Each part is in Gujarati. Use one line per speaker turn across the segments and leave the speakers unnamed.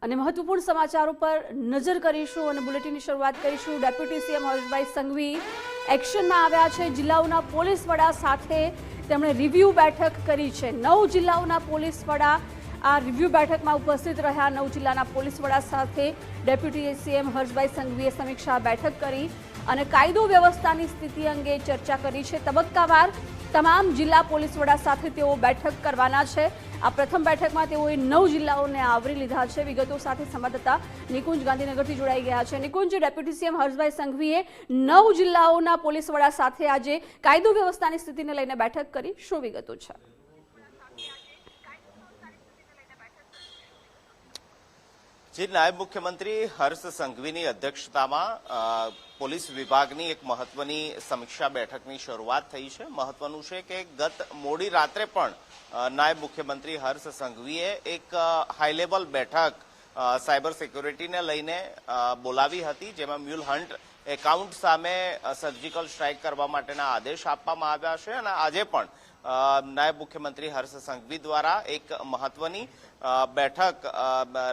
અને મહત્વપૂર્ણ સમાચારો પર નજર કરીશું અને બુલેટિનની શરૂઆત કરીશું। ડેપ્યુટી સીએમ હર્ષભાઈ સંઘવી એક્શનમાં આવ્યા છે। જિલ્લાઓના પોલીસ વડા સાથે તેમણે રિવ્યુ બેઠક કરી છે। 9 જિલ્લાઓના પોલીસ વડા આ રિવ્યુ બેઠકમાં ઉપસ્થિત રહ્યા। 9 જિલ્લાના પોલીસ વડા સાથે ડેપ્યુટી સીએમ હર્ષભાઈ સંઘવીએ સમીક્ષા બેઠક કરી અને કાયદો વ્યવસ્થાની સ્થિતિ અંગે ચર્ચા કરી છે। તબક્કાવાર તમામ જિલ્લા પોલીસ વડા સાથે તેઓ બેઠક કરવાના છે। આ પ્રથમ બેઠકમાં તેઓએ 9 જિલ્લાઓને આવરી લીધા છે। વિગતો સાથે સંવાદદાતા નિકુંજ ગાંધીનગરથી જોડાઈ ગયા છે। નિકુંજ, ડેપ્યુટી સીએમ હર્ષભાઈ સંઘવીએ 9 જિલ્લાઓના પોલીસ વડા સાથે આજે કાયદો વ્યવસ્થાની સ્થિતિને લઈને બેઠક કરી, શું વિગતો છે?
जी, नायब मुख्यमंत्री हर्ष संघवीनी अध्यक्षतामां पोलीस विभागनी एक महत्वनी समीक्षा बेठकनी शरूआत थई छे। महत्वनुं छे के गत मोडी रात्रे पण नायब मुख्यमंत्री हर्ष संघवीए एक हाई लेवल बेठक साइबर सिक्योरिटीने लईने बोलावी हती, जेमां म्यूल हंट एकाउंट सामे सर्जिकल स्ट्राइक करवा माटेना आदेश आपवामां आव्या छे अने આજે પણ નાયબ મુખ્યમંત્રી હર્ષ સંઘવી દ્વારા એક મહત્વની બેઠક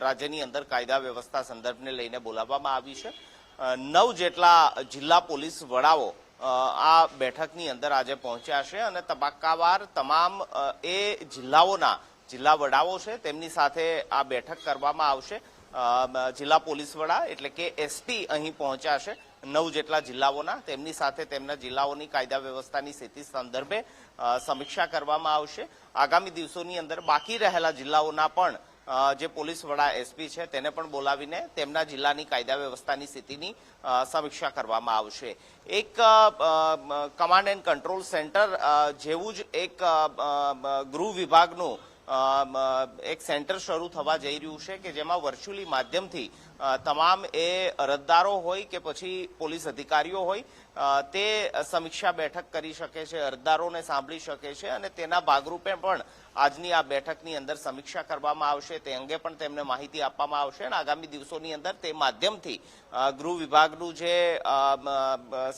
રાજ્યની અંદર કાયદા વ્યવસ્થા સંદર્ભને લઈને બોલાવવામાં આવી છે। 9 જેટલા જિલ્લા પોલીસ વડાઓ આ બેઠકની અંદર આજે પહોંચ્યા છે અને તબક્કાવાર તમામ એ જિલ્લાઓના જિલ્લા વડાઓ છે તેમની સાથે આ બેઠક કરવામાં આવશે। જિલ્લા પોલીસ વડા એટલે કે એસપી અહીં પહોંચ્યા છે 9 જેટલા જિલ્લાઓના, તેમની સાથે તેમના જિલ્લાઓની કાયદા વ્યવસ્થાની સ્થિતિ સંદર્ભે સમીક્ષા કરવામાં આવશે। આગામી દિવસોની અંદર બાકી રહેલા જિલ્લાઓના પણ જે પોલીસ વડા એસપી છે તેને પણ બોલાવીને તેમના જિલ્લાની કાયદા વ્યવસ્થાની સ્થિતિની સમીક્ષા કરવામાં આવશે। એક કમાન્ડ એન્ડ કંટ્રોલ સેન્ટર જેવું જ એક ગૃહ વિભાગનું એક સેન્ટર શરૂ થવા જઈ રહ્યું છે કે જેમાં વર્ચ્યુઅલી માધ્યમથી તમામ એ અરજદારો હોય કે પછી પોલીસ અધિકારીઓ હોય તે સમીક્ષા બેઠક કરી શકે છે, અરજદારોને સાંભળી શકે છે અને તેના ભાગરૂપે પણ આજની આ બેઠકની અંદર સમીક્ષા કરવામાં આવશે। તે અંગે પણ તેમને માહિતી આપવામાં આવશે અને આગામી દિવસોની અંદર તે માધ્યમથી ગૃહ વિભાગનું જે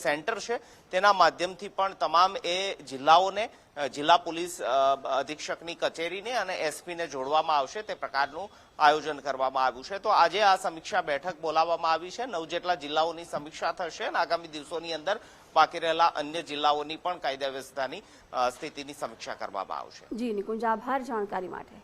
સેન્ટર છે તેના માધ્યમથી પણ તમામ એ જિલ્લાઓને જિલ્લા પોલીસ અધિક્ષકની કચેરીને અને એસપીને જોડવામાં આવશે, તે પ્રકારનું આયોજન કરવામાં આવ્યું છે। તો આજે આ સમીક્ષા બેઠક બોલાવવામાં આવી છે। 9 જેટલા જિલ્લાઓની સમીક્ષા થશે અને આગામી દિવસોની અંદર બાકી રહેલા અન્ય જિલ્લાઓની પણ કાયદા વ્યવસ્થાની સ્થિતિની સમીક્ષા કરવામાં આવશે।
જી નિકુંજ, આભાર જાણકારી માટે।